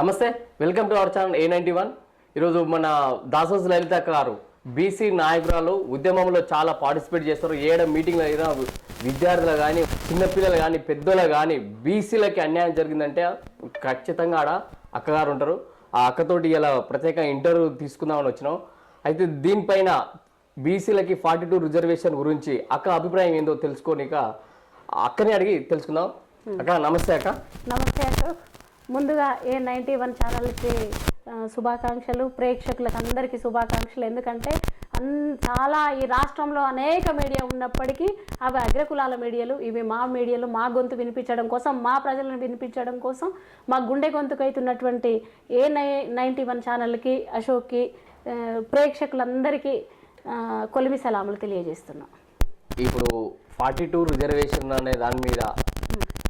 నమస్తే, welcome to our channel A91. ఈరోజు మన దాసోజు లలిత గారు బీసీ నాయకురాలు ఉద్యమంలో చాలా పార్టిసిపేట్ చేస్తారు. ఏడ మీటింగ్లో అయినా విద్యార్థులు కానీ చిన్నపిల్లలు కానీ పెద్దలు కానీ బీసీలకి అన్యాయం జరిగిందంటే ఖచ్చితంగా ఆడ అక్కగారు ఉంటారు. ఆ అక్కతోటి ఇలా ప్రత్యేక ఇంటర్వ్యూ తీసుకుందామని వచ్చినాం. అయితే దీనిపైన బీసీలకి 42 రిజర్వేషన్ గురించి అక్క అభిప్రాయం ఏందో తెలుసుకోనిక అక్కని అడిగి తెలుసుకుందాం. అక్క నమస్తే. అక్క నమస్తే అక్క. ముందుగా A91 ఛానల్కి శుభాకాంక్షలు, ప్రేక్షకులకు అందరికీ శుభాకాంక్షలు. ఎందుకంటే చాలా ఈ రాష్ట్రంలో అనేక మీడియా ఉన్నప్పటికీ అవి అగ్రకులాల మీడియాలు, ఇవి మా మీడియాలు. మా గొంతు వినిపించడం కోసం, మా ప్రజలను వినిపించడం కోసం, మా గుండె గొంతుకు అవుతున్నటువంటి A91 ఛానల్కి, అశోక్కి, ప్రేక్షకులందరికీ కొలిమి సలాములు తెలియజేస్తున్నాం. ఇప్పుడు 42 రిజర్వేషన్ అనే దాని మీద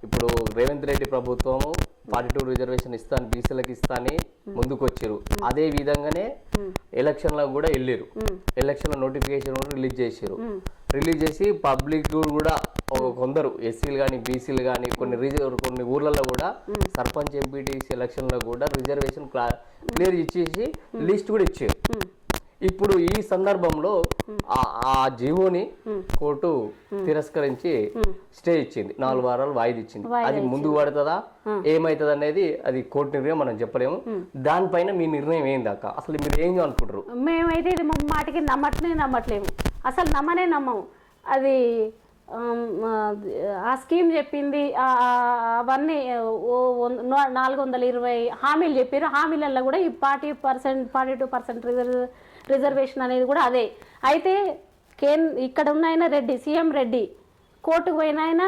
ఇప్పుడు రేవంత్ రెడ్డి ప్రభుత్వము 42 రిజర్వేషన్ ఇస్తాను బీసీలకు ఇస్తాని ముందుకు వచ్చారు. అదే విధంగానే ఎలక్షన్లో కూడా వెళ్ళారు. ఎలక్షన్ల నోటిఫికేషన్ కూడా రిలీజ్ చేశారు. రిలీజ్ చేసి పబ్లిక్ కూడా కొందరు ఎస్సీలు కానీ బీసీలు కానీ కొన్ని ఊర్లలో కూడా సర్పంచ్ ఎంపీటీసీ ఎలక్షన్లో కూడా రిజర్వేషన్ క్లియర్ ఇచ్చేసి లిస్ట్ కూడా ఇచ్చారు. ఇప్పుడు ఈ సందర్భంలో ఆ జీవోని కోర్టు తిరస్కరించి స్టే ఇచ్చింది, 4 వారాలు వాయిదా ఇచ్చింది. అది ముందుకు పడుతుందా ఏమైతుంది అనేది అది కోర్టు నిర్ణయం, మనం చెప్పలేము. దానిపైన మీ నిర్ణయం ఏంది అక్క? అసలు మీరు ఏం అనుకుంటారు? మేమైతే ఇది మాటికి నమ్మట్లేము, అసలు నమ్మము. అది ఆ స్కీమ్ చెప్పింది అవన్నీ 420 హామీలు చెప్పారు. హామీలలో కూడా ఈ 42% రిజర్వేషన్ అనేది కూడా అదే. అయితే ఇక్కడ ఉన్న ఆయన రెడ్డి, సీఎం రెడ్డి కోర్టుకు పోయిన ఆయన,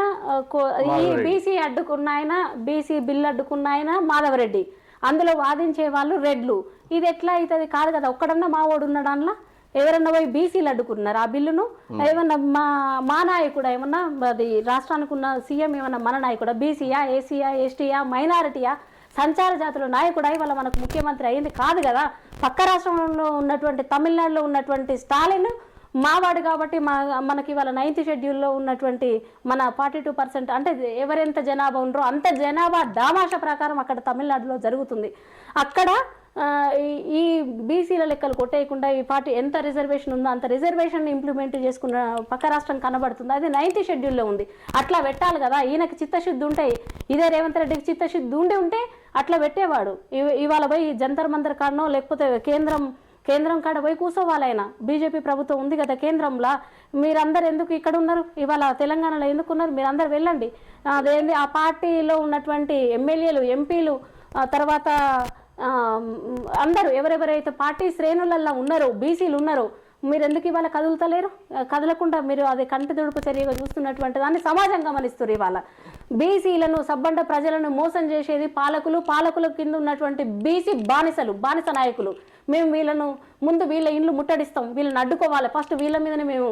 ఈ బీసీ అడ్డుకున్న ఆయన, బీసీ బిల్ అడ్డుకున్న ఆయన మాధవరెడ్డి, అందులో వాదించే వాళ్ళు రెడ్లు. ఇది ఎట్లా అవుతుంది? కాదు కదా. ఒక్కడన్నా మా వాడు ఉన్న దాంట్లో ఎవరన్నా పోయి బీసీలు అడ్డుకున్నారు ఆ బిల్లును? ఏమన్నా మా నాయకుడు ఏమన్నా, అది రాష్ట్రానికి ఉన్న సీఎం ఏమన్నా మన నాయకుడా? బీసీయా, ఏసీయా, ఎస్టీయా, మైనారిటీయా, సంచార జాతుల నాయకుడా ఇవాళ మనకు ముఖ్యమంత్రి అయింది? కాదు కదా. పక్క రాష్ట్రంలో ఉన్నటువంటి తమిళనాడులో ఉన్నటువంటి స్టాలిన్ మావాడు కాబట్టి మనకి ఇవాళ 9th షెడ్యూల్లో ఉన్నటువంటి మన 42% అంటే ఎవరెంత జనాభా ఉండరో అంత జనాభా దామాషా ప్రకారం అక్కడ తమిళనాడులో జరుగుతుంది. అక్కడ ఈ బీసీల లెక్కలు కొట్టేయకుండా ఈ పార్టీ ఎంత రిజర్వేషన్ ఉందో అంత రిజర్వేషన్ ఇంప్లిమెంట్ చేసుకున్న పక్క రాష్ట్రం కనబడుతుంది. అది 9th షెడ్యూల్లో ఉంది. అట్లా పెట్టాలి కదా. ఈయనకి చిత్తశుద్ధి ఉంటాయి, ఇదే రేవంత్ రెడ్డికి చిత్తశుద్ధి ఉంటే అట్లా పెట్టేవాడు. ఇవాళ పోయి జంతర్ మంతర్ కాడనో లేకపోతే కేంద్రం కాడ పోయి కూర్చోవాలైనా. బీజేపీ ప్రభుత్వం ఉంది కదా కేంద్రంలో. మీరందరూ ఎందుకు ఇక్కడ ఉన్నారు? ఇవాళ తెలంగాణలో ఎందుకున్నారు? మీరందరూ వెళ్ళండి. అదేంటి ఆ పార్టీలో ఉన్నటువంటి ఎమ్మెల్యేలు, ఎంపీలు, తర్వాత అందరూ ఎవరెవరైతే పార్టీ శ్రేణులల్లో ఉన్నారో, బీసీలు ఉన్నారో, మీరు ఎందుకు ఇవాళ కదులుతలేరు? కదలకుండా మీరు అది కంటి తుడుపు చర్యగా చూస్తున్నటువంటి దాన్ని సమాజం గమనిస్తారు. ఇవాళ బీసీలను, సబ్బండ ప్రజలను మోసం చేసేది పాలకుల కింద ఉన్నటువంటి బీసీ బానిస నాయకులు. మేము వీళ్ళను ముందు వీళ్ళ ఇండ్లు ముట్టడిస్తాం, వీళ్ళని అడ్డుకోవాలి, ఫస్ట్ వీళ్ళ మీదనే మేము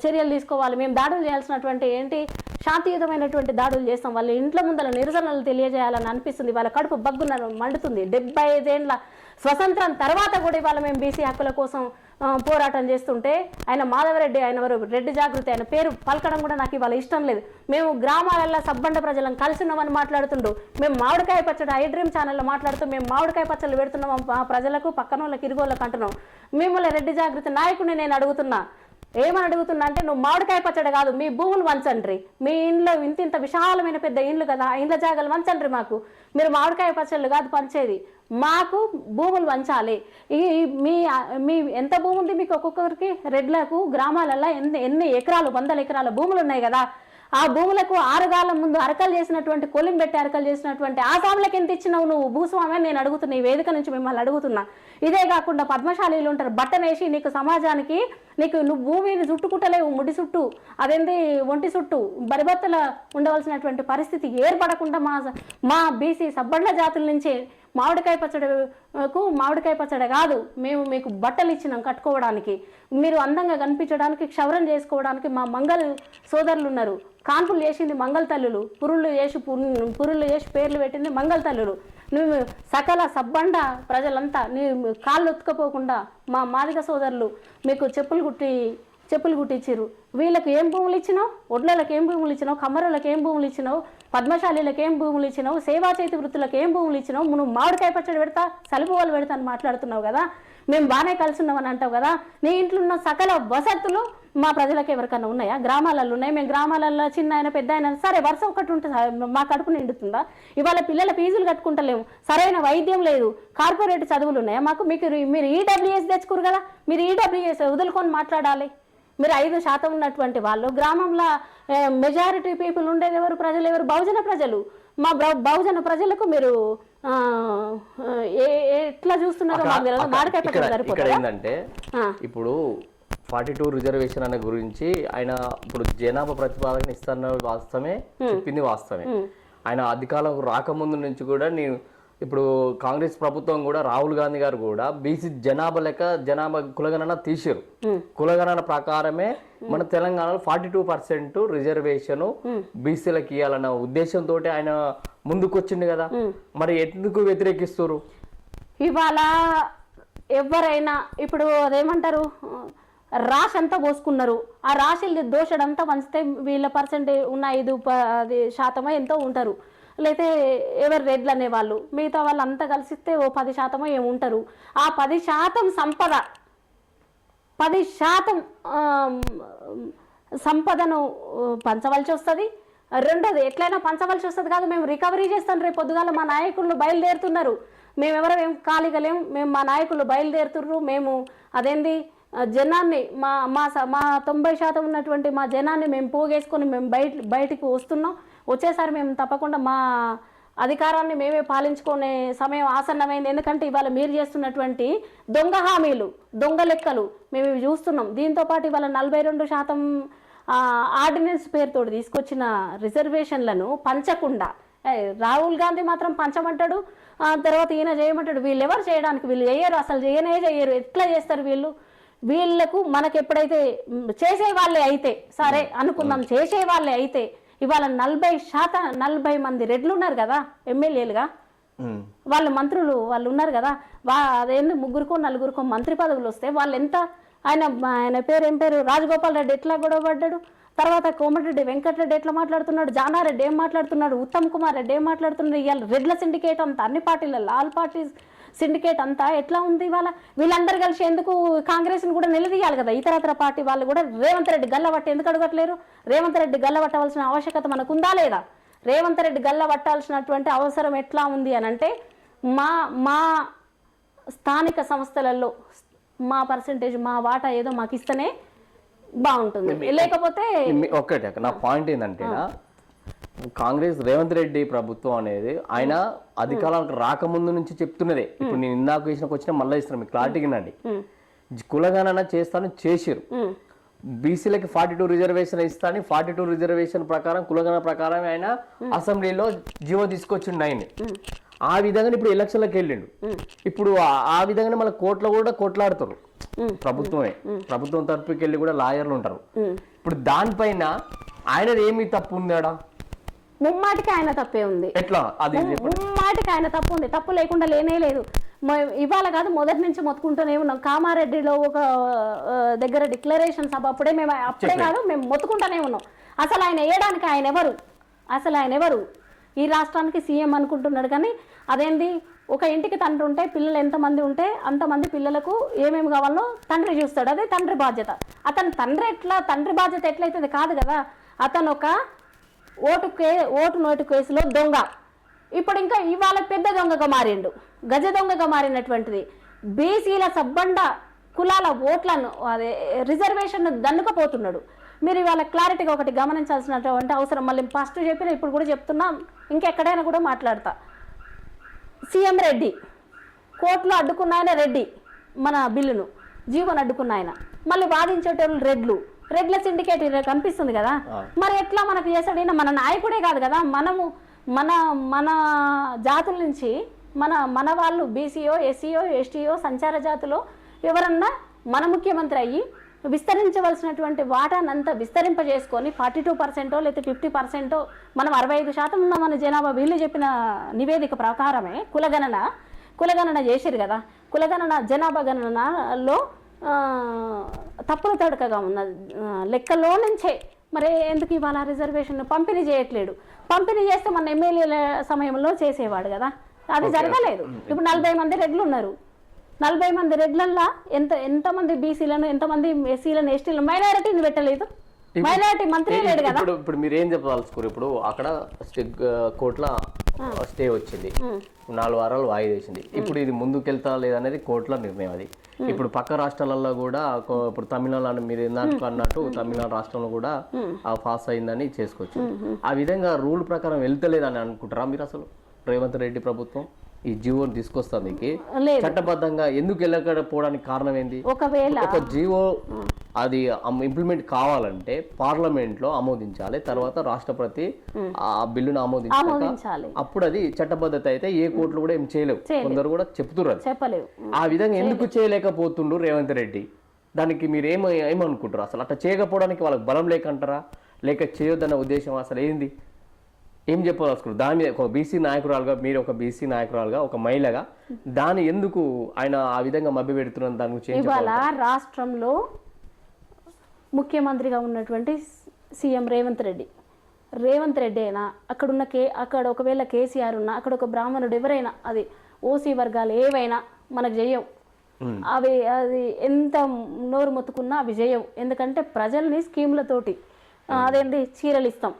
చర్యలు తీసుకోవాలి, మేము దాడులు చేయాల్సినటువంటి శాంతియుతమైనటువంటి దాడులు చేస్తాం, వాళ్ళ ఇంట్ల ముందర నిరసనలు తెలియజేయాలని అనిపిస్తుంది. వాళ్ళ కడుపు బగ్గున మండుతుంది. 75 ఏళ్ళ స్వతంత్రం తర్వాత కూడా ఇవాళ మేము బీసీ హక్కుల కోసం పోరాటం చేస్తుంటే ఆయన మాధవరెడ్డి, ఆయన రెడ్డి జాగృతి, ఆయన పేరు పలకడం కూడా నాకు ఇవాళ ఇష్టం లేదు. మేము గ్రామాలలో సబ్బండ ప్రజలను కలిసి ఉన్నామని మాట్లాడుతుండ్రు. మేము మామిడికాయ పచ్చడి ఐ డ్రీమ్ ఛానల్లో మాట్లాడుతూ మేము మామిడికాయ పచ్చళ్ళు పెడుతున్నాం ఆ ప్రజలకు, పక్కన వాళ్ళకి, ఇరుగోళ్ళకి అంటున్నాం. మిమ్మల్ని రెడ్డి జాగృతి నాయకుడిని నేను అడుగుతున్నా, ఏమని అడుగుతున్నా అంటే, నువ్వు మామిడికాయ పచ్చడి కాదు, మీ భూములు వంచండి. మీ ఇంట్లో ఇంత విశాలమైన పెద్ద ఇండ్లు కదా, ఇండ్ల జాగాలు వంచండి. మాకు మీరు మామిడికాయ పచ్చళ్ళు కాదు పంచేది, మాకు భూములు వంచాలి. మీ ఎంత భూమి ఉంది మీకు? ఒక్కొక్కరికి రెడ్లకు గ్రామాలలో ఎన్ని ఎకరాలు, 100 ఎకరాల భూములు ఉన్నాయి కదా. ఆ భూములకు 6 గాళ్ళ ముందు అరకలు చేసినటువంటి, కొలిం పెట్టి అరకలు చేసినటువంటి ఆసాములకు ఎంత ఇచ్చినావు నువ్వు భూస్వామి అని నేను అడుగుతున్నా. ఈ వేదిక నుంచి మిమ్మల్ని అడుగుతున్నా. ఇదే కాకుండా పద్మశాలీలు ఉంటారు, బట్టనేసి నీకు సమాజానికి నువ్వు భూమిని చుట్టుకుంటలేవు, ముడి చుట్టూ, అదేంది ఒంటి చుట్టూ బరిబత్తల ఉండవలసినటువంటి పరిస్థితి ఏర్పడకుండా మా బీసీ సబ్బండ జాతుల నుంచి మామిడికాయ పచ్చడి కాదు, మేము మీకు బట్టలు ఇచ్చినాం కట్టుకోవడానికి, మీరు అందంగా కనిపించడానికి, క్షవరం చేసుకోవడానికి మా మంగళ సోదరులు ఉన్నారు. కాన్పులు చేసింది మంగళ తల్లులు, పురుళ్ళు చేసి పేర్లు పెట్టింది మంగళ తల్లులు. నువ్వు సకల సబ్బండ ప్రజలంతా నీ కాళ్ళు ఉతుకపోకుండా మా మాదిగ సోదరులు మీకు చెప్పులు కుట్టించారు. వీళ్ళకి ఏం భూములు ఇచ్చినావు? ఒడ్లకి ఏం భూములు ఇచ్చినావు? కమ్మరులకు ఏం భూములు ఇచ్చినావు? పద్మశాలీలకు ఏం భూములు ఇచ్చినావు, సేవా చేతి వృత్తులకు ఏం భూములు ఇచ్చినావు, నువ్వు మామిడికాయ పచ్చడి పెడతా సలుపువాళ్ళు పెడతా అని మాట్లాడుతున్నావు కదా, మేము బాగానే కలిసి ఉన్నామని అంటావు కదా. నీ ఇంట్లో ఉన్న సకల వసతులు మా ప్రజలకు ఎవరికన్నా ఉన్నాయా? గ్రామాలలో ఉన్నాయి. మేము గ్రామాలలో చిన్న ఆయన పెద్ద ఆయన సరే వరుస ఒకటి ఉంటే మా కడుపు నిండుతుందా? ఇవాళ పిల్లల ఫీజులు కట్టుకుంటలేము, సరైన వైద్యం లేదు, కార్పొరేట్ చదువులు ఉన్నాయా మాకు? మీరు ఈడబ్ల్యూఎస్ తెచ్చుకోరు కదా, మీరు ఈడబ్ల్యూఎస్ వదులుకొని మాట్లాడాలి. మీరు 5% ఉన్నటువంటి వాళ్ళు గ్రామంలో మెజారిటీ పీపుల్ ఉండేది ఎవరు? ప్రజలు ఎవరు? బహుజన ప్రజలు. మా బహుజన ప్రజలకు మీరు ఎట్లా చూస్తున్నారో మాకు తెలియదు. మామిడికాయ పచ్చడి సరిపోతుందా? ఏంటంటే ఇప్పుడు 42 రిజర్వేషన్ అనే గురించి ఆయన ఇప్పుడు జనాభా ప్రతిపాదన ఇస్తున్న వాస్తవమే, చెప్పింది వాస్తవమే. ఆయన అధికారంలోకి రాకముందు నుంచి కూడా నేను ఇప్పుడు కాంగ్రెస్ ప్రభుత్వం కూడా రాహుల్ గాంధీ గారు కూడా బీసీ జనాభా లెక్క జనాభా కులగణన తీసారు. కులగణన ప్రకారమే మన తెలంగాణలో 42% రిజర్వేషన్ బీసీలకు ఇవ్వాలన్న ఉద్దేశంతో ఆయన ముందుకొచ్చిండు కదా. మరి ఎందుకు వ్యతిరేకిస్తారు? ఇవాళ ఎవరైనా ఇప్పుడు అదేమంటారు, రాశి అంతా పోసుకున్నారు, ఆ రాశిని దోషడంతా వంచితే వీళ్ళ పర్సెంటేజ్ ఉన్న 5% ఎంతో ఉంటారు. లేకపోతే ఎవరు రెడ్లు అనేవాళ్ళు, మిగతా వాళ్ళు అంతా కలిసిస్తే ఓ 10% ఏముంటారు. ఆ 10% సంపద 10% సంపదను పంచవలసి వస్తుంది. రెండోది ఎట్లయినా పంచవలసి వస్తుంది కాదు, మేము రికవరీ చేస్తాం. రేపు పొద్దుగాల మా నాయకులు బయలుదేరుతున్నారు, మేమెవరో ఏం ఖాళీగా లేము, మేము మా నాయకులు బయలుదేరుతుర్రు. మేము అదేంది జనాన్ని మా మా మా 90% ఉన్నటువంటి మా జనాన్ని మేము పోగేసుకొని మేము బయటికి వస్తున్నాం. వచ్చేసారి మేము తప్పకుండా మా అధికారాన్ని మేమే పాలించుకునే సమయం ఆసన్నమైంది. ఎందుకంటే ఇవాళ మీరు చేస్తున్నటువంటి దొంగ హామీలు, దొంగ లెక్కలు మేము ఇవి చూస్తున్నాం. దీంతోపాటు ఇవాళ 42% ఆర్డినెన్స్ పేరుతో తీసుకొచ్చిన రిజర్వేషన్లను పంచకుండా రాహుల్ గాంధీ మాత్రం పంచమంటాడు, తర్వాత ఈయన చేయమంటాడు. వీళ్ళు ఎవరు చేయడానికి? వీళ్ళు చేయరు, అసలు చేయరు. ఎట్లా చేస్తారు వీళ్ళు? వీళ్ళకు మనకు ఎప్పుడైతే చేసే వాళ్ళే అయితే సరే అనుకుందాం, చేసే వాళ్ళే అయితే ఇవాళ 40 మంది రెడ్లు ఉన్నారు కదా ఎమ్మెల్యేలుగా, వాళ్ళు మంత్రులు వాళ్ళు ఉన్నారు కదా. అదేంది 3-4 మంత్రి పదవులు వస్తే వాళ్ళు ఎంత? ఆయన పేరు ఏం పేరు? రాజగోపాల్ రెడ్డి ఎట్లా గొడవ పడ్డాడు, తర్వాత కోమటిరెడ్డి వెంకటరెడ్డి ఎట్లా మాట్లాడుతున్నాడు, జానారెడ్డి ఏం మాట్లాడుతున్నాడు, ఉత్తమ్ కుమార్ రెడ్డి ఏం మాట్లాడుతున్నాడు. ఇవాళ రెడ్ల సిండికేట్ అంతా అన్ని పార్టీలలో ఆల్ పార్టీస్ సిండికేట్ అంతా ఎట్లా ఉంది ఇవాళ? వీళ్ళందరూ కలిసి ఎందుకు కాంగ్రెస్ని కూడా నిలదీయాలి కదా. ఇతరత్ర పార్టీ వాళ్ళు కూడా రేవంత్ రెడ్డి గల్లబట్టి ఎందుకు అడగట్లేరు? రేవంత్ రెడ్డి గల్లబట్టవలసిన ఆవశ్యకత మనకు ఉందా లేదా? రేవంత్ రెడ్డి గల్లబట్టాల్సినటువంటి అవసరం ఎట్లా ఉంది అని అంటే మా స్థానిక సంస్థలలో మా పర్సెంటేజ్ మా వాటా ఏదో మాకు ఇస్తేనే బాగుంటుంది. లేకపోతే ఒక్కటే నా పాయింట్ ఏంటంటే కాంగ్రెస్ రేవంత్ రెడ్డి ప్రభుత్వం అనేది ఆయన అధికారానికి రాకముందు నుంచి చెప్తున్నదే. ఇప్పుడు నేను ఇందాక వచ్చిన మళ్ళీ ఇస్తున్నాను, మీకు క్లారిటీ వినండి. కులగణన చేసిరు, బీసీలకి 42 రిజర్వేషన్ ఇస్తాను, 42 రిజర్వేషన్ ప్రకారం కులగణన ప్రకారం ఆయన అసెంబ్లీలో జీవో తీసుకొచ్చిండు ఆయన. ఆ విధంగా ఇప్పుడు ఎలక్షన్లకు వెళ్ళిండు. ఇప్పుడు ఆ విధంగానే మళ్ళీ కోర్టులో కూడా కొట్లాడుతారు. ప్రభుత్వం తరపుకి వెళ్ళి కూడా లాయర్లు ఉంటారు. ఇప్పుడు దానిపైన ఆయనది ఏమి తప్పు ఉందాడా? ముమ్మాటికి ఆయన తప్పే ఉంది. ఎట్లా? అది ముమ్మాటికి ఆయన తప్పు ఉంది, తప్పు లేకుండా లేనే లేదు. ఇవాళ కాదు మొదటి నుంచి మొత్తుకుంటూనే ఉన్నాం. కామారెడ్డిలో ఒక దగ్గర డిక్లరేషన్ సభ అప్పుడే కాదు మేము మొత్తుకుంటూనే ఉన్నాం. అసలు ఆయన వేయడానికి ఆయన ఎవరు? ఈ రాష్ట్రానికి సీఎం అనుకుంటున్నాడు కానీ అదేంది, ఒక ఇంటికి తండ్రి ఉంటే పిల్లలు ఎంతమంది ఉంటే అంతమంది పిల్లలకు ఏమేమి కావాలో తండ్రి చూస్తాడు, అదే తండ్రి బాధ్యత. అతను తండ్రి బాధ్యత ఎట్లయితుంది కాదు కదా. అతను ఒక ఓటు నోటు కేసులో దొంగ, ఇప్పుడు ఇంకా ఇవాళ పెద్ద దొంగగా మారిండు, గజ దొంగగా మారినటువంటిది. బీసీల సబ్బండ కులాల ఓట్లను అదే రిజర్వేషన్ దన్నుకపోతున్నాడు. మీరు ఇవాళ క్లారిటీగా ఒకటి గమనించాల్సినటువంటి అవసరం, మళ్ళీ ఫస్ట్ చెప్పిన ఇప్పుడు కూడా చెప్తున్నా, ఇంకెక్కడైనా కూడా మాట్లాడతా. సీఎం రెడ్డి కోర్టులో అడ్డుకున్న ఆయన రెడ్డి, మన బిల్లును జీవోను అడ్డుకున్న ఆయన, మళ్ళీ వాదించేటోళ్ళు రెడ్ల సిండికేట్ కనిపిస్తుంది కదా. మరి ఎట్లా మనకు చేస్తాడు? ఈయన మన నాయకుడే కాదు కదా. మనము మన జాతుల నుంచి మన వాళ్ళు బీసీఓ ఎస్సీఓ ఎస్టీఓ సంచార జాతులో ఎవరన్నా మన ముఖ్యమంత్రి అయ్యి విస్తరించవలసినటువంటి వాటానంతా విస్తరింపజేసుకొని 42% లేదా 50% మనం 65% ఉన్న మన జనాభా వీళ్ళు చెప్పిన నివేదిక ప్రకారమే కులగణన చేసిరు కదా. కులగణన జనాభా గణనలో తప్పుల తడకగా ఉన్న లెక్కలో నుంచే మరి ఎందుకు ఇవాళ రిజర్వేషన్ పంపిణీ చేయట్లేడు? పంపిణీ చేస్తే మన ఎమ్మెల్యేల సమయంలో చేసేవాడు కదా, అది జరగలేదు. ఇప్పుడు 40 మంది రెడ్లు ఉన్నారు, 40 మంది రెడ్లల్లో ఎంతమంది బీసీలను, ఎంతమంది ఎస్సీలను, ఎస్టీలను, మైనారిటీని పెట్టలేదు. మైనారిటీ మంత్రి లేడు కదా. ఇప్పుడు మీరు ఏం చెప్పదలుచుకోరు? ఇప్పుడు అక్కడ కోర్టుల స్టే వచ్చింది, 4 వారాలు వాయిదా వేసింది. ఇప్పుడు ఇది ముందుకెళ్తా లేదనేది కోర్టుల నిర్ణయం. అది ఇప్పుడు పక్క రాష్ట్రాలలో కూడా ఇప్పుడు తమిళనాడు మీరు ఇందాక అన్నట్టు తమిళనాడు రాష్ట్రంలో కూడా పాస్ అయిందని చేసుకోవచ్చు. ఆ విధంగా రూల్ ప్రకారం వెళ్తలేదని అనుకుంటారా మీరు? అసలు రేవంత్ రెడ్డి ప్రభుత్వం ఈ జీవోని తీసుకొస్తా మీకు చట్టబద్ధంగా ఎందుకు వెళ్ళకపోవడానికి కారణం ఏంది? ఒకవేళ ఒక జీవో అది ఇంప్లిమెంట్ కావాలంటే పార్లమెంట్ లో ఆమోదించాలి, తర్వాత రాష్ట్రపతి ఆ బిల్లును ఆమోదించాలి. అప్పుడు అది చట్టబద్ధత అయితే ఏ కోర్టులు కూడా ఏం చేయలేవు. కొందరు కూడా చెప్తున్నారు చెప్పలేవు. ఆ విధంగా ఎందుకు చేయలేకపోతుండ్రు రేవంత్ రెడ్డి? దానికి మీరు ఏమనుకుంటారు? అసలు అట్లా చేయకపోవడానికి వాళ్ళకి బలం లేకంటారా, లేక చేయొద్దన్న ఉద్దేశం అసలు ఏంది? ఏం చెప్పదలుచుకున్నారు దాని మీద? ఒక బీసీ నాయకురాలుగా, మీరు ఒక బీసీ నాయకురాలుగా, ఒక మహిళగా దాన్ని ఎందుకు ఆయన ఆ విధంగా మభ్య పెడుతున్నారు? దాని గురించి ఇవాళ రాష్ట్రంలో ముఖ్యమంత్రిగా ఉన్నటువంటి సీఎం రేవంత్ రెడ్డి అయినా అక్కడ ఒకవేళ కేసీఆర్ ఉన్నా, అక్కడ ఒక బ్రాహ్మణుడు ఎవరైనా, అది ఓసీ వర్గాలు ఏవైనా మనకు చేయవు. అది ఎంత నోరు మొత్తుకున్నా అవి చేయవు. ఎందుకంటే ప్రజల్ని స్కీములతోటి అదేంటి చీరలు ఇస్తాం,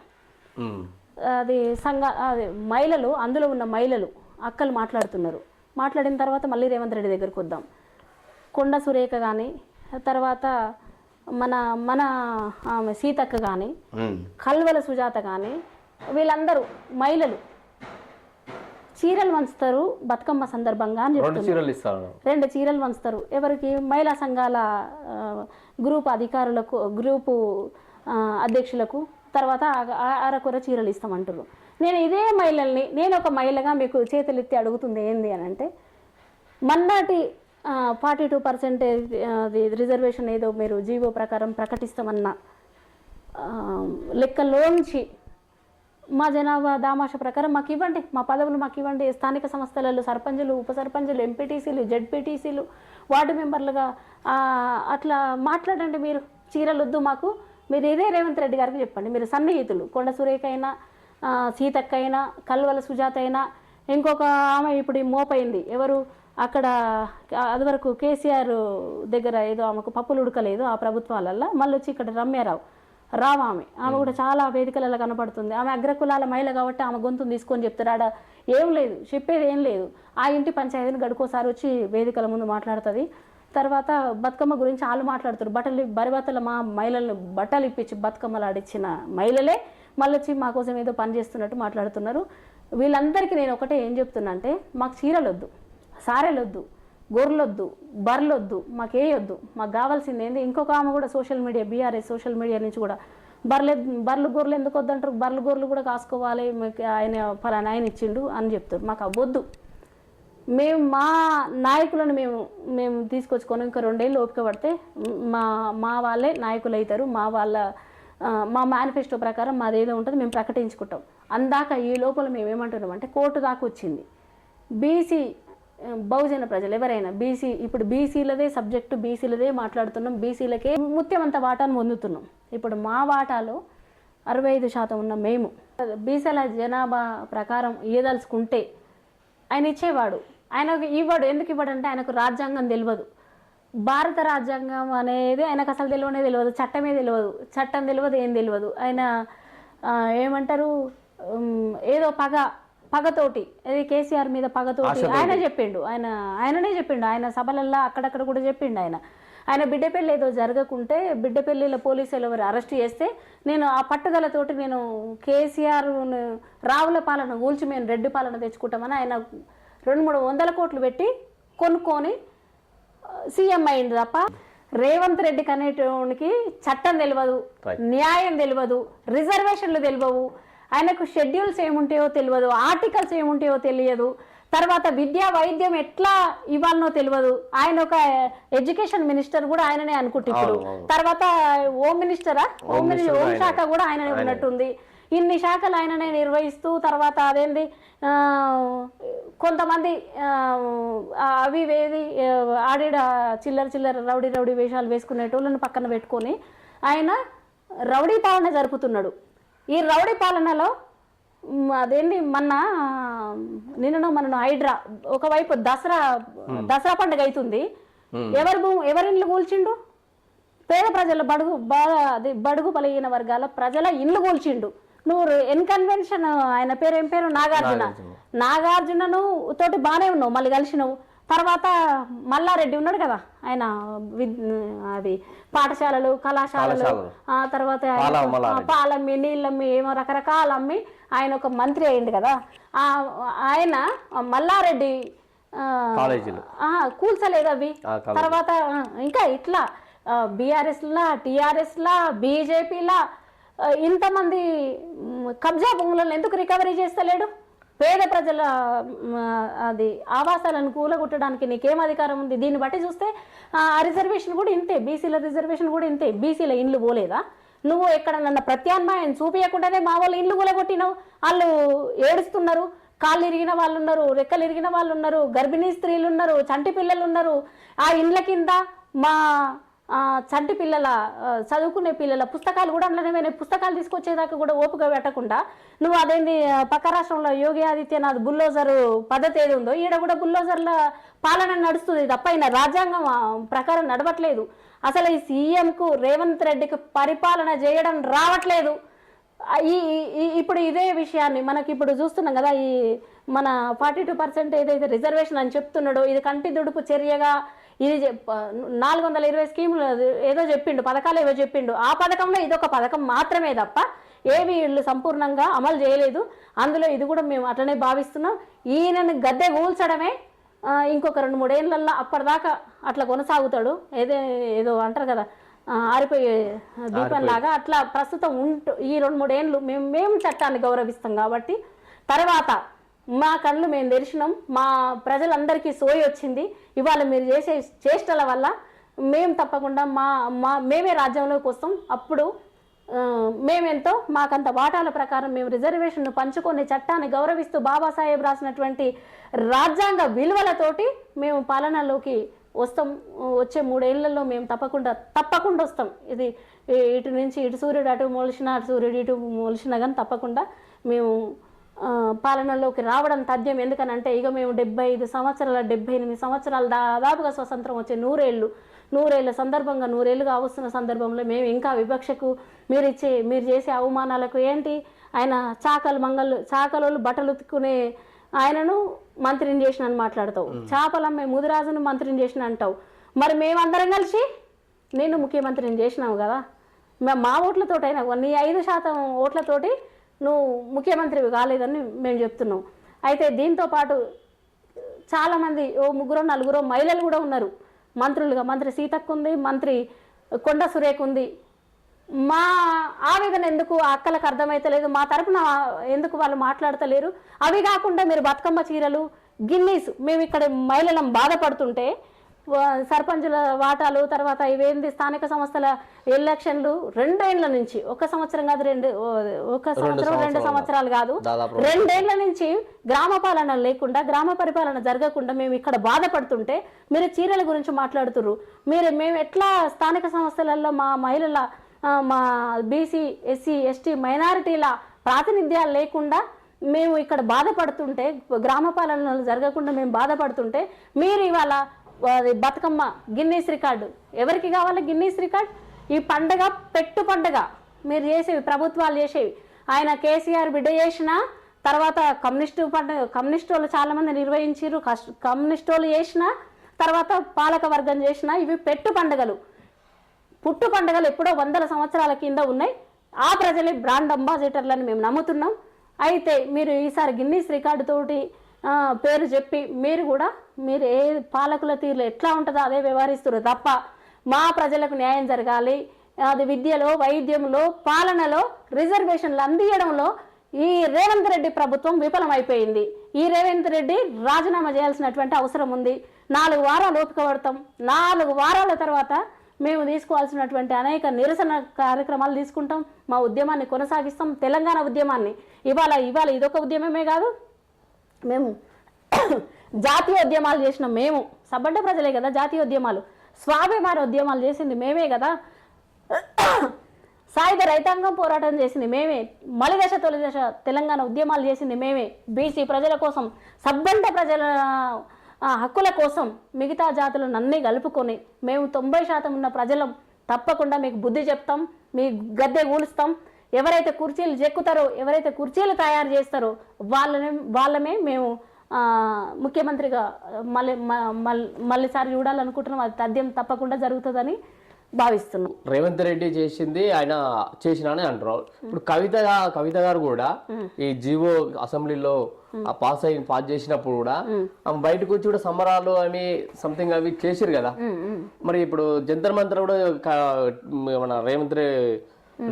అది అది మహిళలు, అందులో ఉన్న మహిళలు అక్కలు మాట్లాడిన తర్వాత మళ్ళీ రేవంత్ రెడ్డి దగ్గరికి వద్దాం. కొండ సురేఖ కానీ, తర్వాత మన ఆమె సీతక్క కానీ, కల్వల సుజాత కానీ, వీళ్ళందరూ మహిళలు చీరలు వంచుతారు బతుకమ్మ సందర్భంగా అని చెప్తున్నారు. 2 చీరలు వంచుతారు. ఎవరికి? మహిళా సంఘాల గ్రూపు అధ్యక్షులకు, తర్వాత అరకొర చీరలు ఇస్తామంటారు. నేను ఇదే మహిళల్ని, నేను ఒక మహిళగా మీకు చేతులెత్తి అడుగుతుంది ఏంది అని అంటే, మన్నాటి 42% రిజర్వేషన్ ఏదో మీరు జీవో ప్రకారం ప్రకటిస్తామన్న లెక్కలోంచి మా జనాభా దామాష ప్రకారం మాకు ఇవ్వండి, మా పదవులు మాకు ఇవ్వండి. స్థానిక సంస్థలలో సర్పంచులు, ఉప సర్పంచులు, ఎంపీటీసీలు, జెడ్పీటీసీలు, వార్డు మెంబర్లుగా అట్లా మాట్లాడండి. మీరు చీరలు వద్దు మాకు, మీరు ఇదే రేవంత్ రెడ్డి గారికి చెప్పండి. మీరు సన్నిహితులు, కొండ సురేఖ అయినా, సీతక్క అయినా, కల్వల సుజాత అయినా, ఇంకొక ఆమె ఇప్పుడు మోపైంది ఎవరు అక్కడ, అది వరకు కేసీఆర్ దగ్గర ఏదో ఆమెకు పప్పులు ఉడకలేదు ఆ ప్రభుత్వాలల్లో, మళ్ళీ వచ్చి ఇక్కడ రమ్యారావు ఆమె కూడా చాలా వేదికలలో కనపడుతుంది. ఆమె అగ్రకులాల మహిళ కాబట్టి ఆమె గొంతును తీసుకొని చెప్తారు. ఆడ ఏం లేదు, చెప్పేది ఏం లేదు. ఆ ఇంటి పంచాయతీని గడుకోసారి వచ్చి వేదికల ముందు మాట్లాడుతుంది. తర్వాత బతుకమ్మ గురించి వాళ్ళు మాట్లాడుతారు. బరిబత్తల మా మహిళలను బట్టలు ఇప్పించి బతుకమ్మలు ఆడిచ్చిన మహిళలే మళ్ళీ వచ్చి మా కోసం ఏదో పని చేస్తున్నట్టు మాట్లాడుతున్నారు. వీళ్ళందరికీ నేను ఒకటే ఏం చెప్తున్నా అంటే, మాకు చీరలు వద్దు, సారెలు వద్దు, గొర్రెలు వద్దు, బర్రెలు వద్దు, మాకేయొద్దు. మాకు కావాల్సింది ఏంది? ఇంకొక ఆమె కూడా social media, BRS social media నుంచి కూడా బర్రెలు గొర్రెలు ఎందుకు వద్దంటారు, బర్రెలు గొర్రెలు కూడా కాసుకోవాలి, ఆయన ఇచ్చిండు అని చెప్తారు. మాకు అవ్వద్దు. మేము మా నాయకులను మేము తీసుకొచ్చుకొని ఇంకా 2 ఏళ్ళు ఓపిక పడితే మా వాళ్ళే నాయకులు అవుతారు. మా మేనిఫెస్టో ప్రకారం మాదేదో ఉంటుంది, మేము ప్రకటించుకుంటాం. అందాక ఈ లోపల మేము ఏమంటున్నాం అంటే, కోర్టు దాకా వచ్చింది. బీసీ బహుజన ప్రజలు ఎవరైనా ఇప్పుడు బీసీలదే సబ్జెక్టు, బీసీలదే మాట్లాడుతున్నాం, బీసీలకే ముత్యమంత వాటాను పొందుతున్నాం. ఇప్పుడు మా వాటాలో 65% ఉన్న మేము బీసీల జనాభా ప్రకారం ఇయ్యదలుచుకుంటే ఆయన ఇచ్చేవాడు. ఆయనకు ఇవ్వడు. ఎందుకు ఇవ్వడంటే ఆయనకు రాజ్యాంగం తెలియదు. భారత రాజ్యాంగం అనేది ఆయనకు అసలు తెలియదు. చట్టమే తెలియదు, చట్టం తెలియదు, ఏం తెలియదు. ఆయన ఏమంటారు, ఏదో పగతోటి, అది కేసీఆర్ మీద పగతోటి ఆయననే చెప్పిండు. ఆయన సభలల్లో అక్కడక్కడ కూడా చెప్పిండు. ఆయన బిడ్డ పెళ్ళి ఏదో జరగకుంటే, బిడ్డ పెళ్ళిలో పోలీసులు ఎవరు అరెస్ట్ చేస్తే, నేను ఆ పట్టుదలతోటి నేను కేసీఆర్ రావుల పాలన కూల్చి మేము రెడ్డి పాలన తెచ్చుకుంటామని ఆయన 200-300 కోట్లు పెట్టి కొనుక్కొని సీఎం అయింది తప్ప, రేవంత్ రెడ్డికి అనేటువంటి చట్టం తెలియదు, న్యాయం తెలియదు, రిజర్వేషన్లు తెలియవు, ఆయనకు షెడ్యూల్స్ ఏముంటాయో తెలియదు, ఆర్టికల్స్ ఏముంటాయో తెలియదు, తర్వాత విద్యా వైద్యం ఎట్లా ఇవ్వాలనో తెలియదు. ఆయన ఒక ఎడ్యుకేషన్ మినిస్టర్ కూడా ఆయననే అనుకుంటున్నారు. తర్వాత హోమ్ శాఖ కూడా ఆయననే ఉన్నట్టుంది. ఇన్ని శాఖలు ఆయననే నిర్వహిస్తూ, తర్వాత అదేంది కొంతమంది అవి వేది ఆడిడ చిల్లర రౌడీ వేషాలు వేసుకునేటోళ్ళని పక్కన పెట్టుకొని ఆయన రౌడీ పాలన జరుపుతున్నాడు. ఈ రౌడీ పాలనలో అదేంటి నిన్న హైడ్రా ఒకవైపు దసరా పండుగ అవుతుంది. ఎవరి ఇండ్లు కూల్చిండు? పేద ప్రజల బడుగు బలహీన వర్గాల ప్రజల ఇండ్లు కూల్చిండు. నువ్వు ఎన్కన్వెన్షన్ ఆయన పేరు ఏం పేరు నాగార్జునను తోటి బాగానే ఉన్నావు, మళ్ళీ కలిసినావు. తర్వాత మల్లారెడ్డి ఉన్నాడు కదా, ఆయన అది పాఠశాలలు కళాశాలలు తర్వాత పాలమ్మి నీళ్ళమ్మి ఏమో రకరకాల అమ్మి ఆయన ఒక మంత్రి అయ్యిండు కదా. ఆయన మల్లారెడ్డి కూల్చలేదు అవి. తర్వాత ఇంకా ఇట్లా బీఆర్ఎస్లా టీఆర్ఎస్లా బీజేపీలా ఇంతమంది కబ్జా భూములను ఎందుకు రికవరీ చేస్తలేడు? పేద ప్రజల అది ఆవాసాలను కూలగొట్టడానికి నీకేం అధికారం ఉంది? దీన్ని బట్టి చూస్తే ఆ రిజర్వేషన్ కూడా ఇంతే, బీసీల రిజర్వేషన్ కూడా ఇంతే. బీసీల ఇండ్లు పోలేదా? నువ్వు ఎక్కడ నన్న ప్రత్యామ్నాయం చూపించకుండానే మా వాళ్ళు ఇండ్లు కూలగొట్టినావు. వాళ్ళు ఏడుస్తున్నారు, కాళ్ళు ఇరిగిన వాళ్ళు ఉన్నారు, రెక్కలు ఇరిగిన వాళ్ళు ఉన్నారు, గర్భిణీ స్త్రీలు ఉన్నారు, చంటి పిల్లలు ఉన్నారు. ఆ ఇండ్ల కింద మా చంటి పిల్లల చదువుకునే పిల్లల పుస్తకాలు కూడా అందులోనే పుస్తకాలు తీసుకొచ్చేదాకా కూడా ఓపిక పెట్టకుండా నువ్వు అదేంది పక్క రాష్ట్రంలో యోగి ఆదిత్యనాథ్ బుల్లోజర్ పద్ధతి ఏది ఉందో ఈడ కూడా బుల్లోజర్ల పాలన నడుస్తుంది తప్ప ఆయన రాజ్యాంగం ప్రకారం నడవట్లేదు. అసలు ఈ సీఎంకు రేవంత్ రెడ్డికి పరిపాలన చేయడం రావట్లేదు. ఇప్పుడు ఇదే విషయాన్ని మనకి ఇప్పుడు చూస్తున్నాం కదా, ఈ మన 42% ఏదైతే రిజర్వేషన్ అని చెప్తున్నాడో ఇది కంటి దుడుపు చర్యగా ఇది 420 స్కీములు ఏదో చెప్పిండు, పథకాలు ఏవో చెప్పిండు. ఆ పథకంలో ఇదొక పథకం మాత్రమే తప్ప ఏవి వీళ్ళు సంపూర్ణంగా అమలు చేయలేదు. అందులో ఇది కూడా మేము అట్లనే భావిస్తున్నాం. ఈయనని గద్దె కూల్చడమే ఇంకొక 2-3 ఏళ్ళల్లో అప్పటిదాకా అట్లా కొనసాగుతాడు. ఏదో అంటారు కదా ఆరిపోయే దీపంలాగా అట్లా ప్రస్తుతం ఈ 2-3 ఏళ్ళు మేము చట్టాన్ని గౌరవిస్తాం కాబట్టి తర్వాత మా కళ్ళు మేము తెరిచినాం, మా ప్రజలందరికీ సోయి వచ్చింది. ఇవాళ మీరు చేసే చేష్టల వల్ల మేము తప్పకుండా మేమే రాజ్యంలోకి వస్తాం. అప్పుడు మేమెంతో మాకంత వాటాల ప్రకారం మేము రిజర్వేషన్ను పంచుకొని చట్టాన్ని గౌరవిస్తూ బాబాసాహెబ్ రాసినటువంటి రాజ్యాంగ విలువలతోటి మేము పాలనలోకి వస్తాం. వచ్చే 3 ఏళ్లలో మేము తప్పకుండా వస్తాం. ఇది ఇటు నుంచి ఇటు సూర్యుడు అటు మొలిసినా అటు సూర్యుడు ఇటు మొలిసినా కానీ తప్పకుండా మేము పాలనలోకి రావడం తథ్యం. ఎందుకనంటే ఇక మేము 75 సంవత్సరాల 78 సంవత్సరాలు దాదాపుగా స్వతంత్రం వచ్చే 100 ఏళ్ళ సందర్భంగా 100 ఏళ్ళుగా వస్తున్న సందర్భంలో మేము ఇంకా వివక్షకు మీరు చేసే అవమానాలకు ఏంటి? ఆయన చాకలోళ్ళు బట్టలు ఉతుక్కునే ఆయనను మంత్రిని చేసిన అని మాట్లాడతావు, చేపలమ్మే ముదిరాజును మంత్రిని చేసిన అంటావు. మరి మేమందరం కలిసి నేను ముఖ్యమంత్రిని చేసినావు కదా, మా ఓట్లతోటైనా నీ 5% ఓట్లతోటి నువ్వు ముఖ్యమంత్రివి కాలేదని మేము చెప్తున్నాం. అయితే దీంతో పాటు చాలామంది 3-4 మహిళలు కూడా ఉన్నారు మంత్రులుగా. మంత్రి సీతక్క ఉంది, మంత్రి కొండ సురేఖ ఉంది. మా ఆవేదన ఎందుకు ఆ అక్కలకు అర్థమైతలేదు, మా తరపున ఎందుకు వాళ్ళు మాట్లాడతలేరు? అవి కాకుండా మీరు బతుకమ్మ చీరలు గిన్నీస్ మేము ఇక్కడ మహిళలం బాధపడుతుంటే సర్పంచుల వాటాలు తర్వాత ఇవేంది స్థానిక సంస్థల ఎలక్షన్లు 2 ఏళ్ల నుంచి 1 సంవత్సరం కాదు 2 సంవత్సరాలు కాదు 2 ఏళ్ల నుంచి గ్రామ పాలన లేకుండా గ్రామ పరిపాలన జరగకుండా మేము ఇక్కడ బాధపడుతుంటే మీరు చీరల గురించి మాట్లాడుతున్నారు. మేము ఎట్లా స్థానిక సంస్థలలో మా మహిళల మా బీసీ ఎస్సీ ఎస్టీ మైనారిటీల ప్రాతినిధ్యాలు లేకుండా మేము ఇక్కడ బాధపడుతుంటే గ్రామ పాలనలు జరగకుండా మేము బాధపడుతుంటే మీరు ఇవాళ బతుకమ్మ గిన్నీస్ రికార్డు ఎవరికి కావాలి? గిన్నీస్ రికార్డ్ ఈ పండగ పెట్టు పండగ మీరు చేసేవి ప్రభుత్వాలు చేసేవి. ఆయన కేసీఆర్ బిడ్డ చేసిన తర్వాత కమ్యూనిస్టు వాళ్ళు చాలామంది నిర్వహించారు, కమ్యూనిస్టు వాళ్ళు చేసిన తర్వాత పాలక వర్గం చేసిన ఇవి పెట్టు పండుగలు. పుట్టు పండుగలు ఎప్పుడో 100 సంవత్సరాల కింద ఉన్నాయి. ఆ ప్రజలే బ్రాండ్ అంబాసిడర్లని మేము నమ్ముతున్నాం. అయితే మీరు ఈసారి గిన్నీస్ రికార్డు తోటి పేరు చెప్పి మీరు ఏ పాలకుల తీరులో ఎట్లా ఉంటుందో అదే వ్యవహరిస్తున్నారు తప్ప మా ప్రజలకు న్యాయం జరగాలి. అది విద్యలో వైద్యంలో పాలనలో రిజర్వేషన్లు అందించడంలో ఈ రేవంత్ రెడ్డి ప్రభుత్వం విఫలమైపోయింది. ఈ రేవంత్ రెడ్డి రాజీనామా చేయాల్సినటువంటి అవసరం ఉంది. 4 వారాలు ఓపిక పడతాం. 4 వారాల తర్వాత మేము తీసుకోవాల్సినటువంటి అనేక నిరసన కార్యక్రమాలు తీసుకుంటాం. మా ఉద్యమాన్ని కొనసాగిస్తాం. తెలంగాణ ఉద్యమాన్ని ఇవాళ ఇదొక ఉద్యమమే కాదు, మేము జాతీయ ఉద్యమాలు చేసిన మేము సబ్బడ్డ ప్రజలే కదా. జాతీయ ఉద్యమాలు స్వాభిమాన ఉద్యమాలు చేసింది మేమే కదా. సాయుధ రైతాంగం పోరాటం చేసింది మేమే, మలిదశ తొలిదశ తెలంగాణ ఉద్యమాలు చేసింది మేమే, బీసీ ప్రజల కోసం, సబ్బండ ప్రజల హక్కుల కోసం మిగతా జాతులను అన్నీ కలుపుకొని మేము 90% ఉన్న ప్రజలం తప్పకుండా మీకు బుద్ధి చెప్తాం, మీ గద్దె కూలుస్తాం, ఎవరైతే కుర్చీలు చెక్కుతారో, ఎవరైతే కుర్చీలు తయారు చేస్తారో వాళ్ళమే మేము ముఖ్యమంత్రిగా మళ్ళీసారి చూడాలనుకుంటున్నాం. అది తథ్యం తప్పకుండా జరుగుతుందని భావిస్తున్నాం. రేవంత్ రెడ్డి చేసింది ఆయన చేసినానే అంటున్నారు. ఇప్పుడు కవిత గారు కూడా ఈ జీవో అసెంబ్లీలో పాస్ చేసినప్పుడు కూడా బయటకు వచ్చి కూడా సంబరాలు అని సంథింగ్ అవి చేసిరు కదా. మరి ఇప్పుడు జంతర్ మంతర్ కూడా మన రేవంత్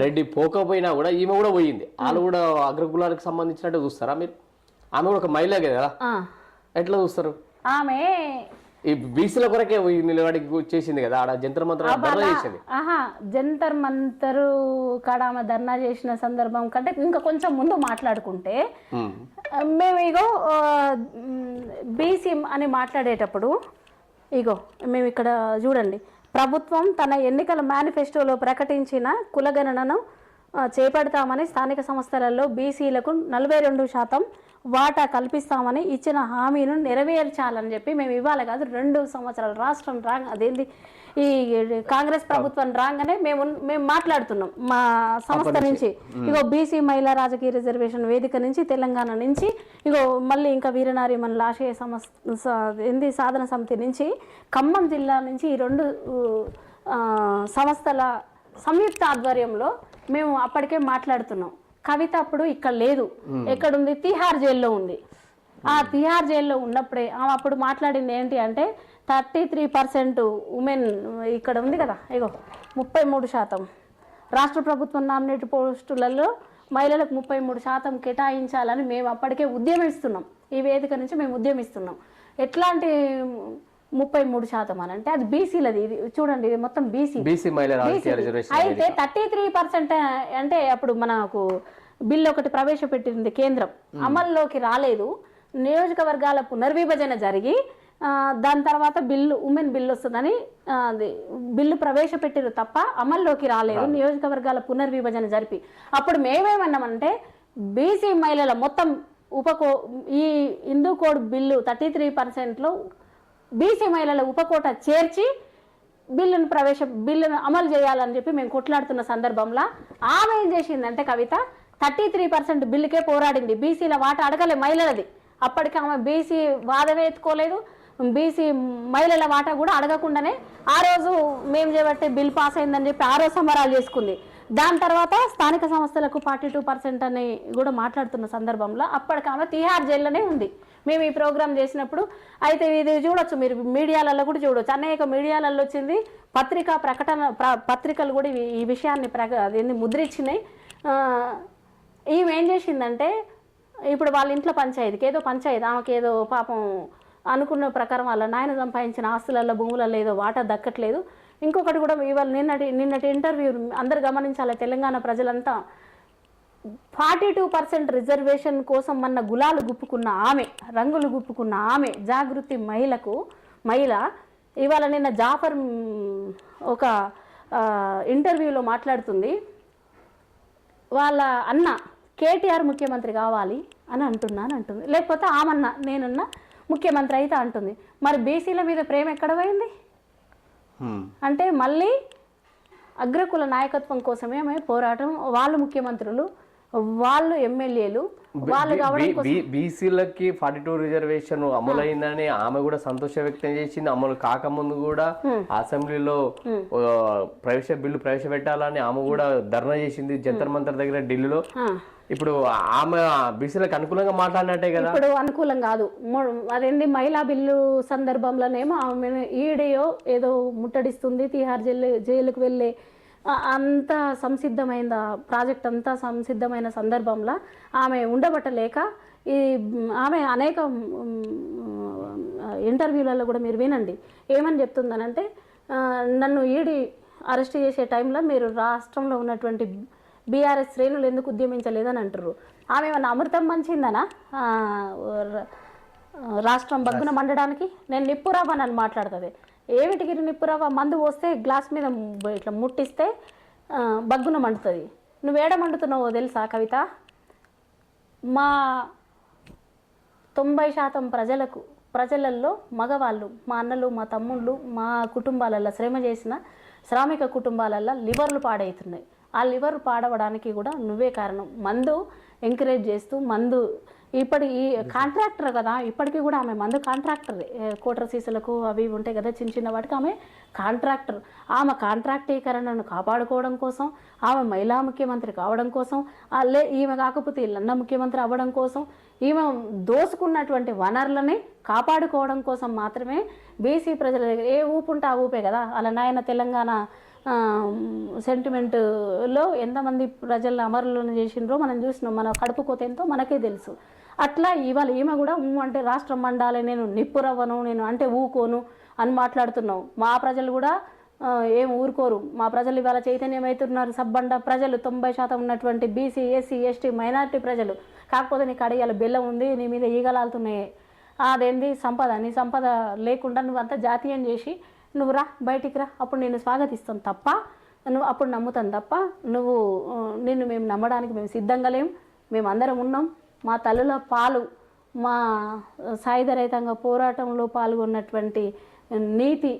రెడ్డి పోకపోయినా కూడా ఈమె కూడా పోయింది. వాళ్ళు కూడా అగ్రకులానికి సంబంధించినట్టు చూస్తారా మీరు? ఆమె కూడా ఒక మహిళ కదా, ఎట్లా చూస్తారు? ఆమె ఈ బీసీల కొరకే నిలబడి చేసింది కదా, ఆడ జంతర్ మంతర్ ధర్నా చేసింది. జంతర్ మంతరు కాడ ఆమె ధర్నా చేసిన సందర్భం కంటే ఇంకా కొంచెం ముందు మాట్లాడుకుంటే, మేము ఇగో బీసీ అని మాట్లాడేటప్పుడు ఇగో మేము ఇక్కడ చూడండి, ప్రభుత్వం తన ఎన్నికల మేనిఫెస్టోలో ప్రకటించిన కులగణనను చేపడతామని, స్థానిక సంస్థలలో బీసీలకు 42% వాటా కల్పిస్తామని ఇచ్చిన హామీను నెరవేర్చాలని చెప్పి మేము ఇవ్వాలి కాదు 2 సంవత్సరాలు రాష్ట్రం అదేంది ఈ కాంగ్రెస్ ప్రభుత్వం రాగానే మేము మాట్లాడుతున్నాం మా సంస్థ నుంచి. ఇగో బీసీ మహిళా రాజకీయ రిజర్వేషన్ వేదిక నుంచి, తెలంగాణ నుంచి, ఇగో మళ్ళీ ఇంకా వీరనారీమణుల ఆశయ సాధన సమితి నుంచి, ఖమ్మం జిల్లా నుంచి ఈ 2 సంస్థల సంయుక్త ఆధ్వర్యంలో మేము అప్పటికే మాట్లాడుతున్నాం. కవిత అప్పుడు ఇక్కడ లేదు, ఎక్కడుంది? తిహార్ జైల్లో ఉంది. ఆ తిహార్ జైల్లో ఉన్నప్పుడే ఆమె అప్పుడు మాట్లాడింది ఏంటి అంటే 33% ఉమెన్ ఇక్కడ ఉంది కదా, ఇగో 33% రాష్ట్ర ప్రభుత్వం నామినేట్ పోస్టులలో మహిళలకు 33% కేటాయించాలని మేము అప్పటికే ఉద్యమిస్తున్నాం. ఈ వేదిక నుంచి మేము ఉద్యమిస్తున్నాం. ఎట్లాంటి 33% అని అంటే అది బీసీలది. ఇది చూడండి, ఇది మొత్తం బీసీ. అయితే 33% అంటే అప్పుడు మనకు బిల్లు ఒకటి ప్రవేశపెట్టింది కేంద్రం, అమల్లోకి రాలేదు. నియోజకవర్గాల పునర్విభజన జరిగి దాని తర్వాత ఉమెన్ బిల్లు వస్తుందని బిల్లు ప్రవేశపెట్టారు తప్ప అమల్లోకి రాలేదు. నియోజకవర్గాల పునర్విభజన జరిపి అప్పుడు మేమేమన్నామంటే బీసీ మహిళల మొత్తం ఈ హిందూ కోడ్ బిల్లు 33%లో బీసీ మహిళల ఉపకోట చేర్చి బిల్లును అమలు చేయాలని చెప్పి మేము కొట్లాడుతున్న సందర్భంలో ఆమె ఏం చేసిందంటే కవిత 33% బిల్లుకే పోరాడింది. బీసీల వాటా అడగలే మహిళలది. అప్పటికి ఆమె బీసీ వాదమే ఎత్తుకోలేదు, బీసీ మహిళల వాటా కూడా అడగకుండానే ఆ రోజు మేము చేపట్టే బిల్ పాస్ అయిందని చెప్పి ఆ రోజు సంబరాలు చేసుకుంది. దాని తర్వాత స్థానిక సంస్థలకు 42% అని కూడా మాట్లాడుతున్న సందర్భంలో అప్పటికి ఆమె తిహార్ జైల్లోనే ఉంది మేము ఈ ప్రోగ్రాం చేసినప్పుడు. అయితే ఇది చూడొచ్చు, మీరు మీడియాలలో కూడా చూడొచ్చు, అనేక మీడియాలలో వచ్చింది. పత్రికలు కూడా ఈ విషయాన్ని ముద్రించినాయి. ఈమె ఏం చేసిందంటే ఇప్పుడు వాళ్ళ ఇంట్లో పంచాయతీకి ఆమెకి ఏదో పాపం అనుకున్న ప్రకారం వాళ్ళ నాయన సంపాదించిన ఆస్తులలో భూములలో ఏదో వాటా దక్కట్లేదు. ఇంకొకటి కూడా ఇవాళ నిన్నటి ఇంటర్వ్యూ అందరు గమనించాలి, తెలంగాణ ప్రజలంతా 42% రిజర్వేషన్ కోసం మన గులాలు గుప్పుకున్న ఆమె, రంగులు గుప్పుకున్న ఆమె జాగృతి మహిళ ఇవాళ నిన్న జాఫర్ ఒక ఇంటర్వ్యూలో మాట్లాడుతుంది. వాళ్ళ అన్న కేటీఆర్ ముఖ్యమంత్రి కావాలి అని అంటుంది, లేకపోతే ఆమన్నా నేనున్నా ముఖ్యమంత్రి అయితే అంటుంది. మరి బీసీల మీద ప్రేమ ఎక్కడ పోయింది అంటే మళ్ళీ అగ్రకుల నాయకత్వం కోసమే పోరాటం. వాళ్ళు ముఖ్యమంత్రులు, వాళ్ళు ఎమ్మెల్యేలు, వాళ్ళు కావడం బీసీలకి 42 రిజర్వేషన్ అమలైందని ఆమె కూడా సంతోషం వ్యక్తం చేసింది. అమలు కాకముందు కూడా అసెంబ్లీలో బిల్లు ప్రవేశపెట్టాలని ఆమె కూడా ధర్నా చేసింది జంతర్ మంతర్ దగ్గర ఢిల్లీలో. ఇప్పుడు ఆమె బీసీలకు అనుకూలంగా మాట్లాడినట్టే కదా. ఇప్పుడు అనుకూలం కాదు, అదేంటి మహిళా బిల్లు సందర్భంలోనేమో ఆమె ఈడేయో ఏదో ముట్టడిస్తుంది, తిహార్ జైలుకు వెళ్ళే అంత సంసిద్ధమైన ప్రాజెక్ట్ అంతా సంసిద్ధమైన సందర్భంలో ఆమె ఉండబట్టలేక ఆమె అనేక ఇంటర్వ్యూలలో కూడా మీరు వినండి ఏమని చెప్తుందనంటే, నన్ను ఈడీ అరెస్ట్ చేసే టైంలో మీరు రాష్ట్రంలో ఉన్నటువంటి బీఆర్ఎస్ శ్రేణులు ఎందుకు ఉద్యమించలేదని అంటారు. ఆమె ఏమన్నా అమృతం మంచిందనా రాష్ట్రం బగ్గున మండడానికి? నేను నిప్పురావా అని మాట్లాడుతుంది. ఏమిటికి నిప్పురావా? మందు పోస్తే గ్లాస్ మీద ఇట్లా ముట్టిస్తే బగ్గున మండుతుంది. నువ్వేడ మండుతున్నావో తెలుసా కవిత? మా 90% ప్రజలల్లో మగవాళ్ళు, మా అన్నలు, మా తమ్ముళ్ళు, మా కుటుంబాలల్లో శ్రమ చేసిన శ్రామిక కుటుంబాలల్లో లివర్లు పాడవుతున్నాయి. ఆ లివర్ పాడవడానికి కూడా నువ్వే కారణం. మందు ఎంకరేజ్ చేస్తూ మందు ఈ కాంట్రాక్టర్ కదా, ఇప్పటికీ కూడా ఆమె మందు కాంట్రాక్టర్. కోట్ర సీసలకు అవి ఉంటాయి కదా చిన్న చిన్న వాటికి ఆమె కాంట్రాక్టర్. ఆమె కాంట్రాక్టీకరణను కాపాడుకోవడం కోసం, ఆమె మహిళా ముఖ్యమంత్రి కావడం కోసం, ఈమె కాకపోతే వీళ్ళన్న ముఖ్యమంత్రి అవ్వడం కోసం, ఈమె దోసుకున్నటువంటి వనరులని కాపాడుకోవడం కోసం మాత్రమే బీసీ ప్రజల దగ్గర ఏ ఊపు ఉంటే ఆ ఊపే కదా. అలా నాయన తెలంగాణ సెంటిమెంట్లో ఎంతమంది ప్రజలను అమరులను చేసిండ్రో మనం చూసినాం. మన కడుపు కోత ఎంతో మనకే తెలుసు. అట్లా ఇవాళ ఈమె కూడా అంటే రాష్ట్రం మండాలి, నేను నిప్పురవ్వను, నేను అంటే ఊకోను అని మాట్లాడుతున్నావు. మా ప్రజలు కూడా ఏం ఊరుకోరు. మా ప్రజలు ఇవాళ చైతన్యమవుతున్నారు. సబ్బండ ప్రజలు 90% ఉన్నటువంటి బీసీ, ఎస్సీ, ఎస్టీ, మైనారిటీ ప్రజలు. కాకపోతే నీకు అడిగాల బెల్లం ఉంది, నీ మీద ఈగలాలుతున్నాయి. అదేంది సంపద, నీ సంపద లేకుండా నువ్వంతా జాతీయం చేసి నువ్వు రా, బయటికి రా, అప్పుడు నేను స్వాగతిస్తాను తప్ప, నువ్వు అప్పుడు నమ్ముతాను తప్ప, నిన్ను మేము నమ్మడానికి మేము సిద్ధంగా లేము. మేము అందరం ఉన్నాం. మా తల్లుల పాలు, మా సాయుధ రైతాంగ పోరాటంలో పాల్గొన్నటువంటి నీతి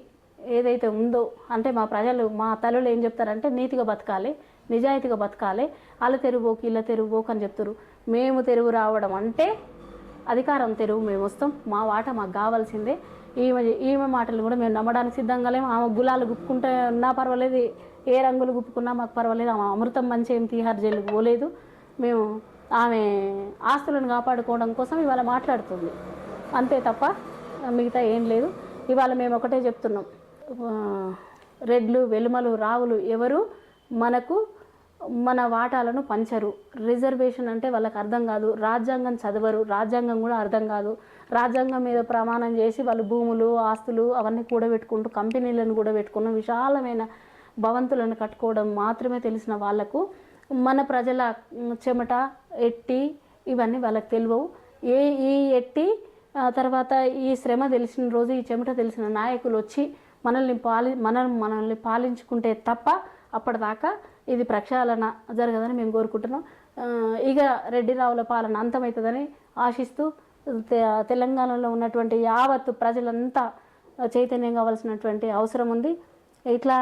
ఏదైతే ఉందో, అంటే మా ప్రజలు, మా తల్లులు ఏం చెప్తారంటే నీతిగా బతకాలి, నిజాయితీగా బతకాలి, వాళ్ళ తెరువుకి ఇళ్ళ తెరువుకి అని చెప్తారు. మేము తెరువు రావడం అంటే అధికారం తెరువు మేము వస్తాం, మా వాట మాకు కావాల్సిందే. ఈమె మాటలు కూడా మేము నమ్మడానికి సిద్ధంగా లేము. ఆమె గులాలు గుప్పుకుంటే ఉన్నా పర్వాలేదు, ఏ రంగులు గుప్పుకున్నా మాకు పర్వాలేదు. ఆమె అమృతం మంచి ఏం తీహార్ జైలుకు పోలేదు. మేము ఆమె ఆస్తులను కాపాడుకోవడం కోసం ఇవాళ మాట్లాడుతుంది అంతే తప్ప మిగతా ఏం లేదు. ఇవాళ మేము ఒకటే చెప్తున్నాం, రెడ్లు, వెలుమలు, రావులు ఎవరు మనకు మన వాటాలను పంచరు. రిజర్వేషన్ అంటే వాళ్ళకి అర్థం కాదు. రాజ్యాంగం చదవరు, రాజ్యాంగం కూడా అర్థం కాదు. రాజ్యాంగం మీద ప్రమాణం చేసి వాళ్ళు భూములు, ఆస్తులు అవన్నీ కూడబెట్టుకుంటూ కంపెనీలను కూడబెట్టుకున్న విశాలమైన భవంతులను కట్టుకోవడం మాత్రమే తెలిసిన వాళ్లకు మన ప్రజల చెమట, ఎట్టి ఇవన్నీ వాళ్ళకి తెలియవు. ఈ ఎట్టి తర్వాత ఈ శ్రమ తెలిసిన రోజు, ఈ చెమట తెలిసిన నాయకులు వచ్చి మనల్ని పాలించుకుంటే తప్ప అప్పటిదాకా ఇది ప్రక్షాళన జరగదని మేము కోరుకుంటున్నాం. ఇక రెడ్డి రావుల పాలన అంతమవుతుందని ఆశిస్తూ తెలంగాణలో ఉన్నటువంటి యావత్తు ప్రజలంతా చైతన్యం కావాల్సినటువంటి అవసరం ఉంది. ఇట్లా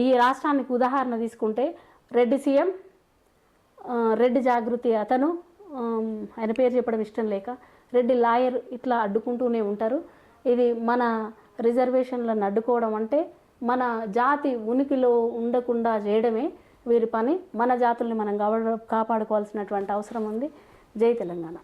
ఈ రాష్ట్రానికి ఉదాహరణ తీసుకుంటే రెడ్డి సీఎం, రెడ్డి జాగృతి అతను, ఆయన పేరు చెప్పడం ఇష్టం లేక రెడ్డి లాయర్ ఇట్లా అడ్డుకుంటూనే ఉంటారు. ఇది మన రిజర్వేషన్లను అడ్డుకోవడం అంటే మన జాతి ఉనికిలో ఉండకుండా చేయడమే వీరి పని. మన జాతుల్ని మనం కాపాడుకోవాల్సినటువంటి అవసరం ఉంది. జై తెలంగాణ.